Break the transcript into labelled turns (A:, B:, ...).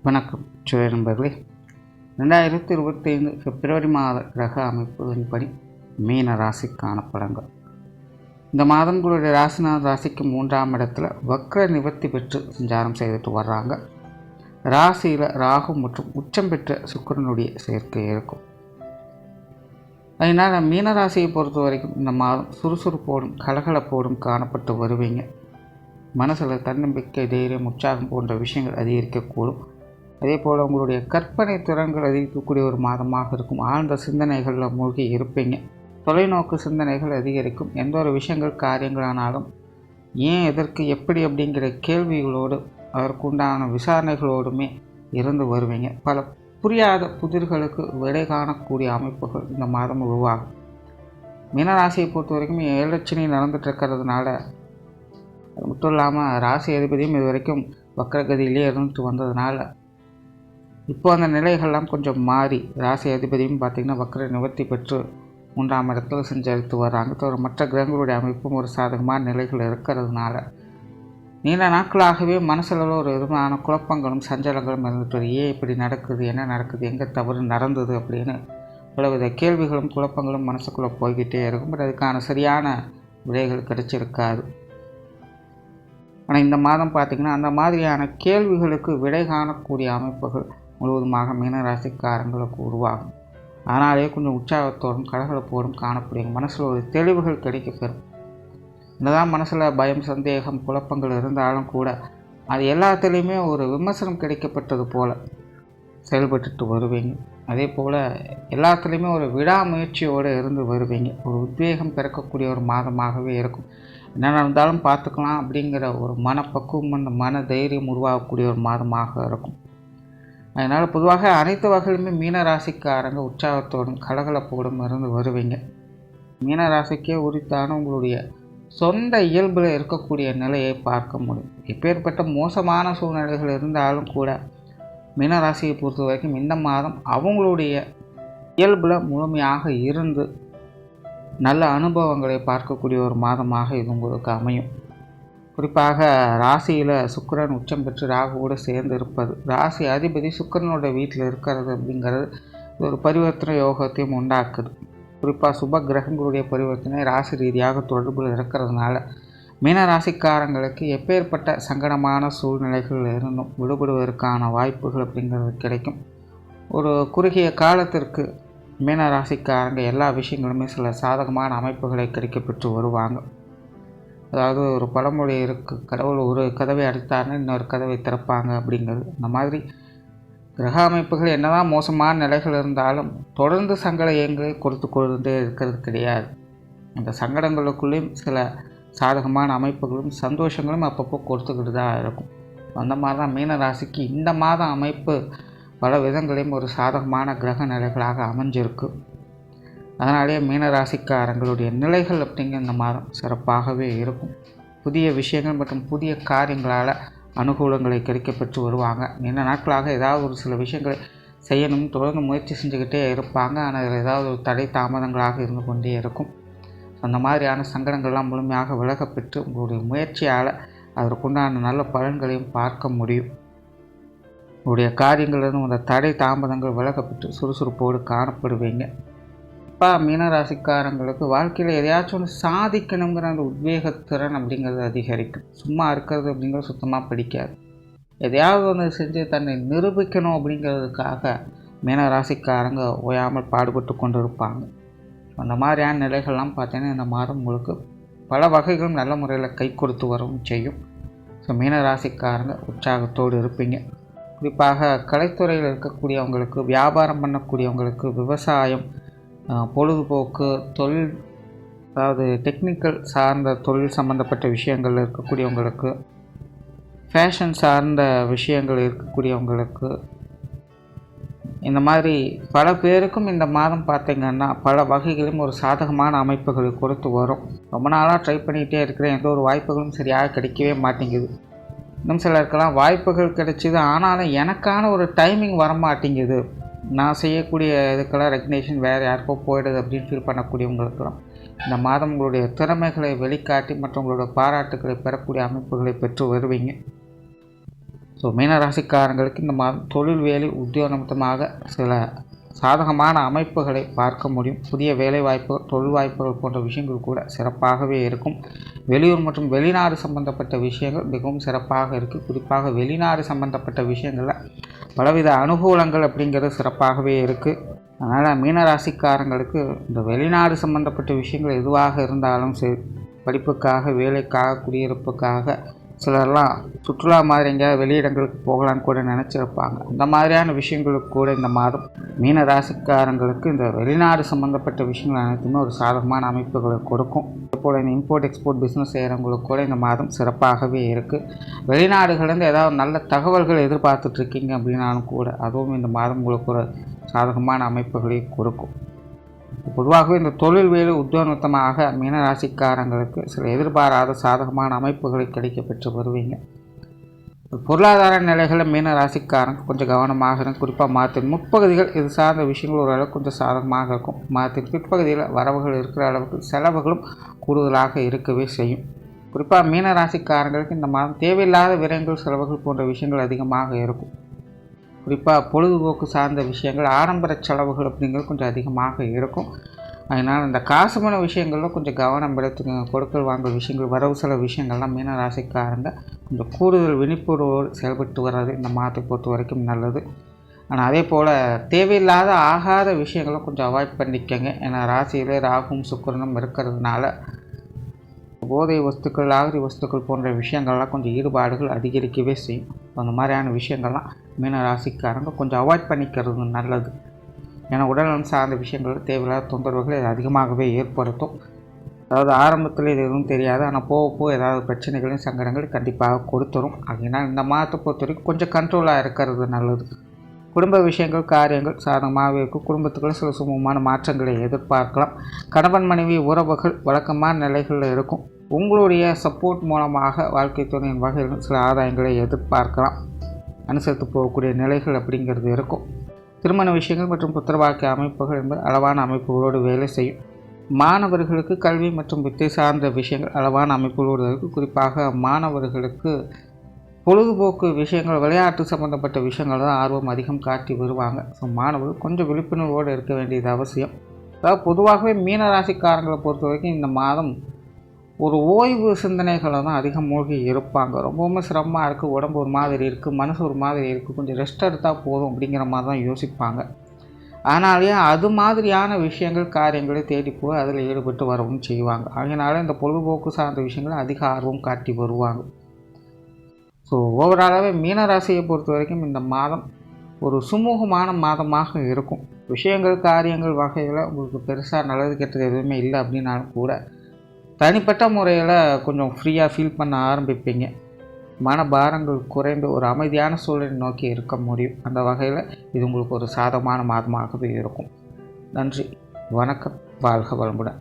A: வணக்கம் சுய நண்பர்களே. 2025 பிப்ரவரி மாத கிரக அமைப்புகளின்படி மீன ராசிக்கான பலன்கள். இந்த மாதம் உங்களுடைய ராசிநாத ராசிக்கு 3ஆம் இடத்துல வக்ர நிவர்த்தி பெற்று சஞ்சாரம் செய்துட்டு வர்றாங்க. ராசியில் ராகு மற்றும் உச்சம் பெற்ற சுக்கிரனுடைய சேர்க்கை இருக்கும். அதனால் மீனராசியை பொறுத்த வரைக்கும் இந்த மாதம் சுறுசுறுப்போடும் கலகலப்போடும் காணப்பட்டு வருவீங்க. மனசில் தன்னம்பிக்கை, தைரியம், உற்சாகம் போன்ற விஷயங்கள் அதிகரிக்கக்கூடும். அதே போல் உங்களுடைய கற்பனை திறன்கள் அதிகரிக்கக்கூடிய ஒரு மாதமாக இருக்கும். ஆழ்ந்த சிந்தனைகளில் மூழ்கி இருப்பீங்க. தொலைநோக்கு சிந்தனைகள் அதிகரிக்கும். எந்த ஒரு விஷயங்கள் காரியங்களானாலும் ஏன், எதற்கு, எப்படி அப்படிங்கிற கேள்விகளோடு அதற்குண்டான விசாரணைகளோடுமே இருந்து வருவீங்க. பல புரியாத புதிர்களுக்கு விடை காணக்கூடிய அமைப்புகள் இந்த மாதம் உருவாகும். மீனராசியை பொறுத்த வரைக்கும் 7 லட்சணி நடந்துட்டு இருக்கிறதுனால, அது மட்டும் இல்லாமல் ராசி அதிபதியும் இது வரைக்கும் வக்கரகதியிலே இருந்துட்டு வந்ததுனால இப்போ அந்த நிலைகள்லாம் கொஞ்சம் மாறி ராசி அதிபதியும் பார்த்திங்கன்னா வக்கர நிவர்த்தி பெற்று 3ஆம் இடத்துல சஞ்சரித்து வர்றாங்க. மற்ற கிரகங்களுடைய அமைப்பும் ஒரு சாதகமான நிலைகள் இருக்கிறதுனால நீண்ட நாட்களாகவே மனசில் ஒரு விதமான குழப்பங்களும் சஞ்சலங்களும் இருந்துட்டு வரும். ஏன் இப்படி நடக்குது, என்ன நடக்குது, எங்கே தவறு நடந்தது அப்படின்னு பலவித கேள்விகளும் குழப்பங்களும் மனசுக்குள்ளே போய்கிட்டே இருக்கும். பட் அதுக்கான சரியான விடைகள் கிடைச்சிருக்காது. ஆனால் இந்த மாதம் பார்த்திங்கன்னா அந்த மாதிரியான கேள்விகளுக்கு விடை காணக்கூடிய அமைப்புகள் முழுவதுமாக மீனராசிக்காரங்களுக்கு உருவாகும். அதனாலே கொஞ்சம் உற்சாகத்தோடும் கலகலப்போடும் காணப்படுங்க. மனசில் ஒரு தெளிவுகள் கிடைக்கப்பெறும். என்னதான் மனசில் பயம், சந்தேகம், குழப்பங்கள் இருந்தாலும் கூட அது எல்லாத்துலேயுமே ஒரு விமர்சனம் கிடைக்கப்பட்டது போல் செயல்பட்டு வருவீங்க. அதே போல் எல்லாத்துலேயுமே ஒரு விடாமுயற்சியோடு இருந்து வருவீங்க. ஒரு உத்வேகம் பிறக்கக்கூடிய ஒரு மாதமாகவே இருக்கும். என்ன நடந்தாலும் பார்த்துக்கலாம் அப்படிங்கிற ஒரு மனப்பக்குவம், அந்த மன தைரியம் உருவாகக்கூடிய ஒரு மாதமாக இருக்கும். அதனால் பொதுவாக அனைத்து வகையிலுமே மீனராசிக்காரங்க உற்சாகத்தோடும் கலகலப்போடும் இருந்து வருவீங்க. மீனராசிக்கே உரித்தான உங்களுடைய சொந்த இயல்பில் இருக்கக்கூடிய நிலையை பார்க்க முடியும். எப்பேற்பட்ட மோசமான சூழ்நிலைகள் இருந்தாலும் கூட மீனராசியை பொறுத்த வரைக்கும் இந்த மாதம் அவங்களுடைய இயல்பில் முழுமையாக இருந்து நல்ல அனுபவங்களை பார்க்கக்கூடிய ஒரு மாதமாக இது உங்களுக்கு அமையும். குறிப்பாக ராசியில் சுக்கிரன் உச்சம் பெற்று ராகுவோடு சேர்ந்து இருப்பது, ராசி அதிபதி சுக்கிரனோட வீட்டில் இருக்கிறது அப்படிங்கிறது ஒரு பரிவர்த்தனை யோகத்தையும் உண்டாக்குது. குறிப்பாக சுப கிரகங்களுடைய பரிவர்த்தனை ராசி ரீதியாக தொடர்பில் இருக்கிறதுனால மீனராசிக்காரங்களுக்கு எப்பேற்பட்ட சங்கடமான சூழ்நிலைகள் இருந்தும் விடுபடுவதற்கான வாய்ப்புகள் அப்படிங்கிறது கிடைக்கும். ஒரு குறுகிய காலத்திற்கு மீனராசிக்காரங்க எல்லா விஷயங்களுமே சில சாதகமான அமைப்புகளை கிடைக்கப்பெற்று வருவாங்க. அதாவது ஒரு பழமொழி இருக்குது, கடவுள் ஒரு கதவை அடைத்தாருன்னு இன்னொரு கதவை திறப்பாங்க அப்படிங்கிறது. அந்த மாதிரி கிரக அமைப்புகள் என்னதான் மோசமான நிலைகள் இருந்தாலும் தொடர்ந்து சங்கட இயங்களை கொடுத்து கொண்டே இருக்கிறது கிடையாது. அந்த சங்கடங்களுக்குள்ளேயும் சில சாதகமான அமைப்புகளும் சந்தோஷங்களும் அப்பப்போ கொடுத்துக்கிட்டு தான் இருக்கும். அந்த மாதிரி தான் மீனராசிக்கு இந்த மாதம் அமைப்பு பல விதங்களையும் ஒரு சாதகமான கிரக நிலைகளாக அமைஞ்சிருக்கு. அதனாலே மீனராசிக்காரங்களுடைய நிலைகள் அப்படிங்கிற இந்த மாதம் சிறப்பாகவே இருக்கும். புதிய விஷயங்கள் மற்றும் புதிய காரியங்களால் அனுகூலங்களை கிடைக்கப்பெற்று வருவாங்க. நீண்ட நாட்களாக ஏதாவது ஒரு சில விஷயங்களை செய்யணும் தொடர்ந்து முயற்சி செஞ்சுக்கிட்டே இருப்பாங்க. ஆனால் அதில் ஏதாவது ஒரு தடை தாமதங்களாக இருந்து கொண்டே இருக்கும். அந்த மாதிரியான சங்கடங்கள்லாம் முழுமையாக விலகப்பெற்று உங்களுடைய முயற்சியால் அதற்குண்டான நல்ல பலன்களையும் பார்க்க முடியும். உங்களுடைய காரியங்களிலிருந்து அந்த தடை தாமதங்கள் விலகப்பெற்று சுறுசுறுப்போடு காணப்படுவீங்க. இப்போ மீனராசிக்காரங்களுக்கு வாழ்க்கையில் எதையாச்சும் ஒன்று சாதிக்கணுங்கிற அந்த உத்வேகத்திறன் அப்படிங்கிறது அதிகரிக்கும். சும்மா இருக்கிறது அப்படிங்கிறது சுத்தமாக பிடிக்காது. எதையாவது ஒன்று செஞ்சு தன்னை நிரூபிக்கணும் அப்படிங்கிறதுக்காக மீனராசிக்காரங்க ஓயாமல் பாடுபட்டு கொண்டு இருப்பாங்க. அந்த மாதிரியான நிலைகள்லாம் பார்த்தீங்கன்னா இந்த மாதம் உங்களுக்கு பல வகைகளும் நல்ல முறையில் கை கொடுத்து வரவும் செய்யும். ஸோ மீனராசிக்காரங்க உற்சாகத்தோடு இருப்பீங்க. குறிப்பாக கலைத்துறையில் இருக்கக்கூடியவங்களுக்கு, வியாபாரம் பண்ணக்கூடியவங்களுக்கு, விவசாயம், பொழுதுபோக்கு, தொழில், அதாவது டெக்னிக்கல் சார்ந்த தொழில் சம்மந்தப்பட்ட விஷயங்கள் இருக்கக்கூடியவங்களுக்கு, ஃபேஷன் சார்ந்த விஷயங்கள் இருக்கக்கூடியவங்களுக்கு, இந்த மாதிரி பல பேருக்கும் இந்த மாதம் பார்த்திங்கன்னா பல வகைகளும் ஒரு சாதகமான அமைப்புகளை கொடுத்து வரும். ரொம்ப நாளாக ட்ரை பண்ணிகிட்டே இருக்கிறேன், எந்த ஒரு வாய்ப்புகளும் சரியாக கிடைக்கவே மாட்டேங்குது. இன்னும் சிலருக்கெல்லாம் வாய்ப்புகள் கிடைச்சிது, ஆனாலும் எனக்கான ஒரு டைமிங் வரமாட்டேங்குது, நான் செய்யக்கூடிய இதுக்கெல்லாம் ரெகக்னேஷன் வேறு யாருக்கோ போயிடுது அப்படின்னு ஃபீல் பண்ணக்கூடியவங்களுக்கெல்லாம் இந்த மாதம் உங்களுடைய திறமைகளை வெளிக்காட்டி மற்றவங்களோட பாராட்டுக்களை பெறக்கூடிய அமைப்புகளை பெற்று வருவீங்க. ஸோ மீனராசிக்காரங்களுக்கு இந்த மாதம் தொழில் வேலை உத்தியோகமாக சில சாதகமான அமைப்புகளை பார்க்க முடியும். புதிய வேலை வாய்ப்புகள், தொழில் வாய்ப்புகள் போன்ற விஷயங்கள் கூட சிறப்பாகவே இருக்கும். வெளியூர் மற்றும் வெளிநாடு சம்பந்தப்பட்ட விஷயங்கள் மிகவும் சிறப்பாக இருக்குது. குறிப்பாக வெளிநாடு சம்பந்தப்பட்ட விஷயங்களில் பலவித அனுகூலங்கள் அப்படிங்கிறது சிறப்பாகவே இருக்குது. அதனால் மீனராசிக்காரங்களுக்கு இந்த வெளிநாடு சம்பந்தப்பட்ட விஷயங்கள் எதுவாக இருந்தாலும் சரி, படிப்புக்காக, வேலைக்காக, குடியிருப்புக்காக, சிலர்லாம் சுற்றுலா மாதிரி எங்கேயாவது வெளியிடங்களுக்கு போகலான்னு கூட நினச்சிருப்பாங்க. அந்த மாதிரியான விஷயங்களுக்கு கூட இந்த மாதம் மீன ராசிக்காரங்களுக்கு இந்த வெளிநாடு சம்மந்தப்பட்ட விஷயங்கள் அனைத்துமே ஒரு சாதகமான அமைப்புகளை கொடுக்கும். அதேபோல் இந்த இம்போர்ட் எக்ஸ்போர்ட் பிஸ்னஸ் செய்கிறவங்களுக்கு கூட இந்த மாதம் சிறப்பாகவே இருக்குது. வெளிநாடுகள்லேருந்து ஏதாவது நல்ல தகவல்கள் எதிர்பார்த்துட்ருக்கீங்க அப்படின்னாலும் கூட அதுவும் இந்த மாதம் உங்களுக்கு ஒரு சாதகமான அமைப்புகளை கொடுக்கும். பொதுவாகவே இந்த தொழில் வேலை உத்தியோகமாக மீனராசிக்காரங்களுக்கு சில எதிர்பாராத சாதகமான அமைப்புகளை கிடைக்க பெற்று வருவீங்க. பொருளாதார நிலைகளில் மீனராசிக்காரங்க கொஞ்சம் கவனமாக இருக்கும். குறிப்பாக மாதத்தின் முற்பகுதிகள் இது சார்ந்த விஷயங்கள் ஓரளவுக்கு கொஞ்சம் சாதகமாக இருக்கும். மாதத்தின் பிற்பகுதியில் வரவுகள் இருக்கிற அளவுக்கு செலவுகளும் கூடுதலாக இருக்கவே செய்யும். குறிப்பாக மீனராசிக்காரங்களுக்கு இந்த மாதம் தேவையில்லாத விரயங்கள், செலவுகள் போன்ற விஷயங்கள் அதிகமாக இருக்கும். குறிப்பாக பொழுதுபோக்கு சார்ந்த விஷயங்கள், ஆடம்பர செலவுகள் அப்படிங்கிறது கொஞ்சம் அதிகமாக இருக்கும். அதனால் இந்த காசு பண விஷயங்களில் கொஞ்சம் கவனம் எடுத்துங்க. கொடுக்கல் வாங்கல் விஷயங்கள், வரவு செலவு விஷயங்கள்லாம் மீனராசிக்காரங்க கொஞ்சம் கூடுதல் விழிப்புணர்வோடு செயல்பட்டு வர்றது இந்த மாதத்தை பொறுத்த வரைக்கும் நல்லது. ஆனால் அதே போல் தேவையில்லாத ஆகாத விஷயங்களை கொஞ்சம் அவாய்ட் பண்ணிக்கங்க. ஏன்னா ராசியிலே ராகுவும் சுக்கிரனும் இருக்கிறதுனால போதை வஸ்துக்கள், லாகரி வஸ்துக்கள் போன்ற விஷயங்கள்லாம் கொஞ்சம் ஈடுபாடுகள் அதிகரிக்கவே செய்யும். அந்த மாதிரியான விஷயங்கள்லாம் மீன ராசிக்காரங்க கொஞ்சம் அவாய்ட் பண்ணிக்கிறது நல்லது. ஏன்னா உடல்நலம் சார்ந்த விஷயங்கள் தேவையில்லாத தொந்தரவுகள் இது அதிகமாகவே ஏற்படுத்தும். அதாவது ஆரம்பத்தில் இது எதுவும் தெரியாது, ஆனால் போக போக ஏதாவது பிரச்சனைகளையும் சங்கடங்கள் கண்டிப்பாக கொடுத்துரும். அதனால் இந்த மாதத்தை பொறுத்த வரைக்கும் கொஞ்சம் கண்ட்ரோலாக இருக்கிறது நல்லது. குடும்ப விஷயங்கள், காரியங்கள் சாதகமாகவே இருக்கும். குடும்பத்துக்குள்ள சில சுமூகமான மாற்றங்களை எதிர்பார்க்கலாம். கணவன் மனைவி உறவுகள் வழக்கமான நிலைகளில் இருக்கும். உங்களுடைய சப்போர்ட் மூலமாக வாழ்க்கை துணையின் வகையில் சில ஆதாயங்களை எதிர்பார்க்கலாம். அனுசரித்து போகக்கூடிய நிலைகள் அப்படிங்கிறது இருக்கும். திருமண விஷயங்கள் மற்றும் புத்திரவாக்கிய அமைப்புகள் என்பது அளவான அமைப்புகளோடு வேலை செய்யும். மாணவர்களுக்கு கல்வி மற்றும் வித்தை சார்ந்த விஷயங்கள் அளவான அமைப்புகளோடு இருக்கும். குறிப்பாக மாணவர்களுக்கு பொழுதுபோக்கு விஷயங்கள், விளையாட்டு சம்மந்தப்பட்ட விஷயங்கள் தான் ஆர்வம் அதிகம் காட்டி வருவாங்க. ஸோ மாணவர்கள் கொஞ்சம் விழிப்புணர்வோடு இருக்க வேண்டியது அவசியம். அதாவது பொதுவாகவே மீனராசிக்காரங்களை பொறுத்த வரைக்கும் இந்த மாதம் ஒரு ஓய்வு சிந்தனைகளை தான் அதிகம் மூழ்கி இருப்பாங்க. ரொம்பவுமே சிரமமாக இருக்குது, உடம்பு ஒரு மாதிரி இருக்குது, மனசு ஒரு மாதிரி இருக்குது, கொஞ்சம் ரெஸ்ட் எடுத்தால் போதும் அப்படிங்கிற மாதிரி தான் யோசிப்பாங்க. ஆனாலே அது மாதிரியான விஷயங்கள், காரியங்களை தேடி போய் அதில் ஈடுபட்டு வரவும் செய்வாங்க. அதனால இந்த பொழுதுபோக்கு சார்ந்த விஷயங்களை அதிக ஆர்வம் காட்டி வருவாங்க. ஸோ ஓவராலாகவே மீனராசியை பொறுத்த வரைக்கும் இந்த மாதம் ஒரு சுமூகமான மாதமாக இருக்கும். விஷயங்கள், காரியங்கள் வகையில் உங்களுக்கு பெருசாக நல்லது கெட்டது எதுவுமே இல்லை அப்படின்னாலும் கூட தனிப்பட்ட முறையில் கொஞ்சம் ஃப்ரீயாக ஃபீல் பண்ண ஆரம்பிப்பீங்க. மனபாரங்கள் குறைந்து ஒரு அமைதியான சூழலை நோக்கி இருக்க முடியும். அந்த வகையில் இது உங்களுக்கு ஒரு சாதகமான மாதமாகவே இருக்கும். நன்றி, வணக்கம், வாழ்க வளமுடன்.